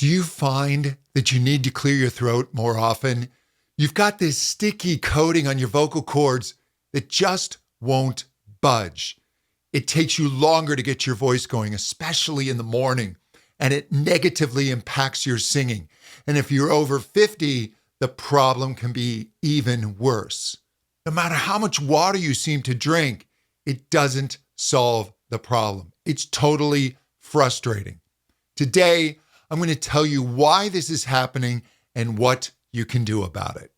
Do you find that you need to clear your throat more often? You've got this sticky coating on your vocal cords that just won't budge. It takes you longer to get your voice going, especially in the morning, and it negatively impacts your singing. And if you're over 50, the problem can be even worse. No matter how much water you seem to drink, it doesn't solve the problem. It's totally frustrating. Today, I'm going to tell you why this is happening and what you can do about it.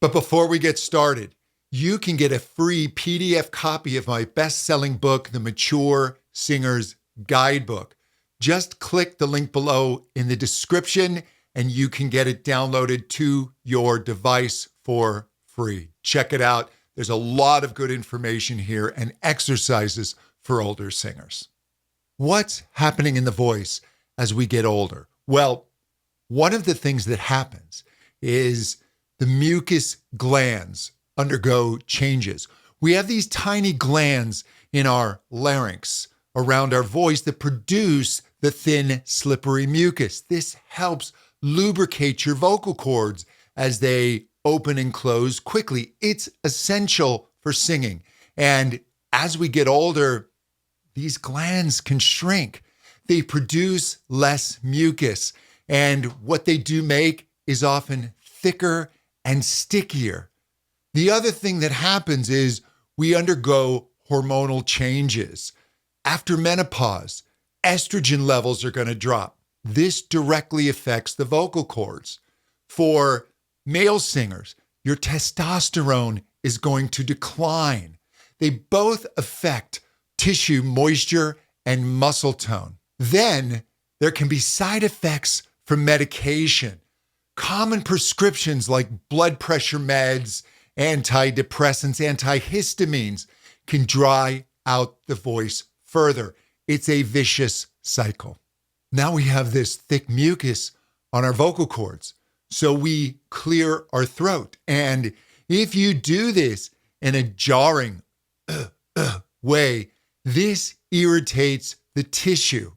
But before we get started, you can get a free PDF copy of my best-selling book, The Mature Singer's Guidebook. Just click the link below in the description and you can get it downloaded to your device for free. Check it out. There's a lot of good information here and exercises for older singers. What's happening in the voice as we get older? Well, one of the things that happens is the mucus glands undergo changes. We have these tiny glands in our larynx around our voice that produce the thin, slippery mucus. This helps lubricate your vocal cords as they open and close quickly. It's essential for singing. And as we get older, these glands can shrink. They produce less mucus. And what they do make is often thicker and stickier. The other thing that happens is we undergo hormonal changes. After menopause, estrogen levels are going to drop. This directly affects the vocal cords. For male singers, your testosterone is going to decline. They both affect tissue moisture and muscle tone. Then there can be side effects from medication. Common prescriptions like blood pressure meds, antidepressants, antihistamines can dry out the voice further. It's a vicious cycle. Now we have this thick mucus on our vocal cords, so we clear our throat. And if you do this in a jarring way, this irritates the tissue.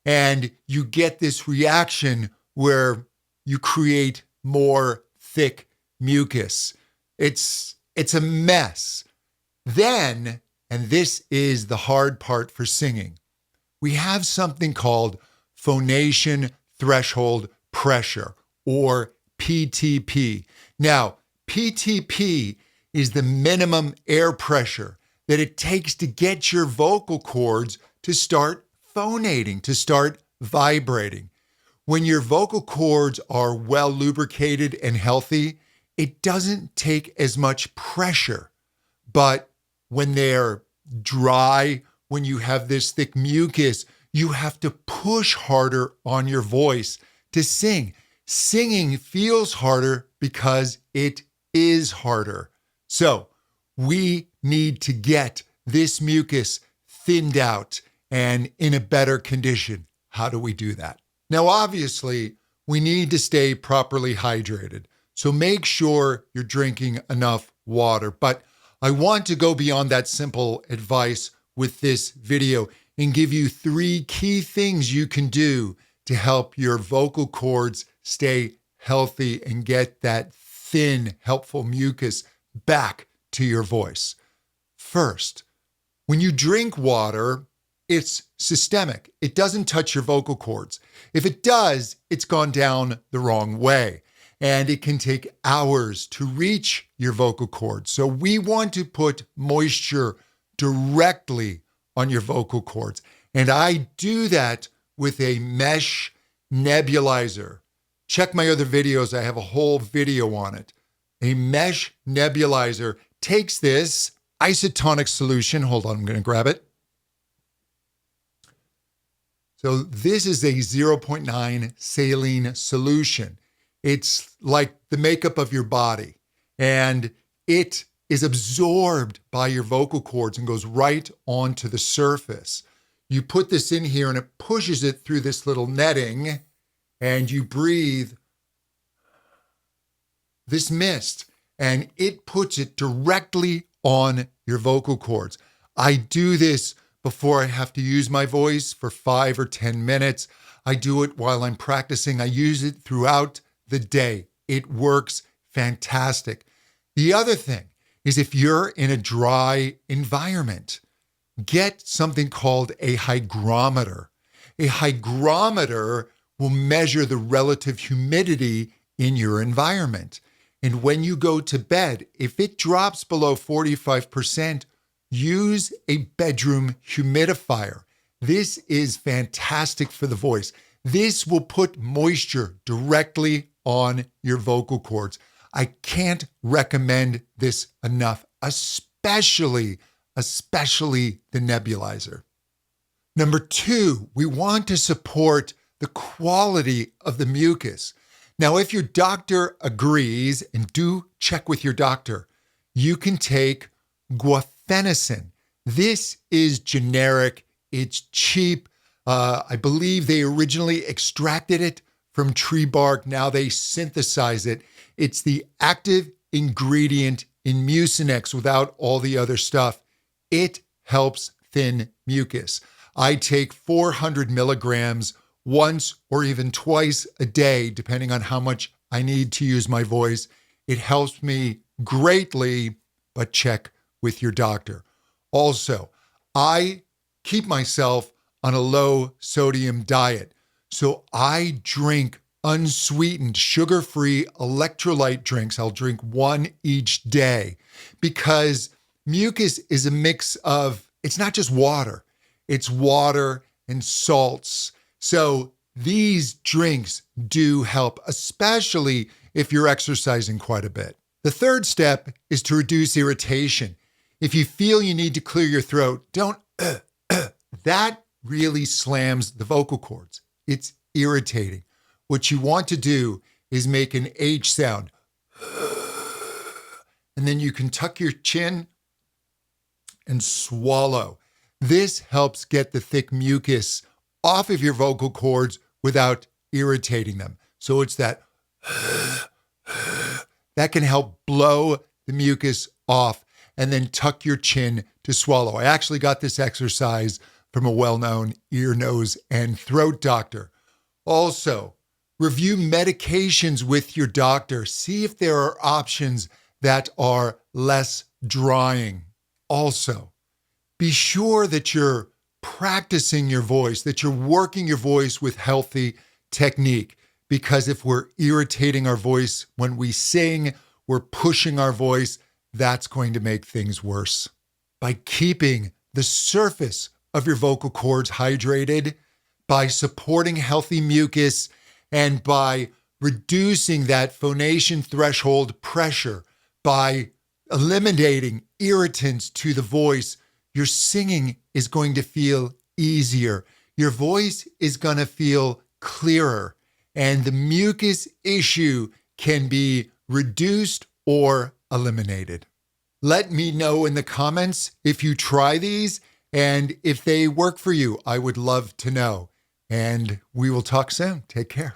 And you get this reaction where you create more thick mucus. It's a mess. Then, and this is the hard part for singing, we have something called Phonation Threshold Pressure, or PTP. Now, PTP is the minimum air pressure that it takes to get your vocal cords to start phonating, to start vibrating. When your vocal cords are well lubricated and healthy, it doesn't take as much pressure. But when they're dry, when you have this thick mucus, you have to push harder on your voice to sing. Singing feels harder because it is harder. So we need to get this mucus thinned out and in a better condition. How do we do that? Now, obviously, we need to stay properly hydrated. So make sure you're drinking enough water. But I want to go beyond that simple advice with this video and give you 3 key things you can do to help your vocal cords stay healthy and get that thin, helpful mucus back to your voice. First, when you drink water, it's systemic. It doesn't touch your vocal cords. If it does, it's gone down the wrong way. And it can take hours to reach your vocal cords. So we want to put moisture directly on your vocal cords. And I do that with a mesh nebulizer. Check my other videos. I have a whole video on it. A mesh nebulizer takes this isotonic solution. Hold on, I'm going to grab it. So this is a 0.9 saline solution. It's like the makeup of your body, and it is absorbed by your vocal cords and goes right onto the surface. You put this in here and it pushes it through this little netting, and you breathe this mist, and it puts it directly on your vocal cords. I do this before I have to use my voice for 5 or 10 minutes. I do it while I'm practicing. I use it throughout the day. It works fantastic. The other thing is if you're in a dry environment, get something called a hygrometer. A hygrometer will measure the relative humidity in your environment. And when you go to bed, if it drops below 45%, use a bedroom humidifier. This is fantastic for the voice. This will put moisture directly on your vocal cords. I can't recommend this enough, especially the nebulizer. Number 2, we want to support the quality of the mucus. Now, if your doctor agrees, and do check with your doctor, you can take guaifenesin. This is generic. It's cheap. I believe they originally extracted it from tree bark. Now they synthesize it. It's the active ingredient in Mucinex without all the other stuff. It helps thin mucus. I take 400 milligrams once or even twice a day, depending on how much I need to use my voice. It helps me greatly, but check with your doctor. Also, I keep myself on a low sodium diet. So I drink unsweetened, sugar-free electrolyte drinks. I'll drink one each day because mucus is a mix of, it's not just water, it's water and salts. So these drinks do help, especially if you're exercising quite a bit. The third step is to reduce irritation. If you feel you need to clear your throat, don't, that really slams the vocal cords. It's irritating. What you want to do is make an H sound. And then you can tuck your chin and swallow. This helps get the thick mucus off of your vocal cords without irritating them. So it's that can help blow the mucus off, and then tuck your chin to swallow. I actually got this exercise from a well-known ear, nose, and throat doctor. Also, review medications with your doctor. See if there are options that are less drying. Also, be sure that you're practicing your voice, that you're working your voice with healthy technique. Because if we're irritating our voice when we sing, we're pushing our voice, that's going to make things worse. By keeping the surface of your vocal cords hydrated, by supporting healthy mucus, and by reducing that phonation threshold pressure, by eliminating irritants to the voice, your singing is going to feel easier. Your voice is going to feel clearer, and the mucus issue can be reduced or eliminated. Let me know in the comments if you try these and if they work for you. I would love to know. And we will talk soon. Take care.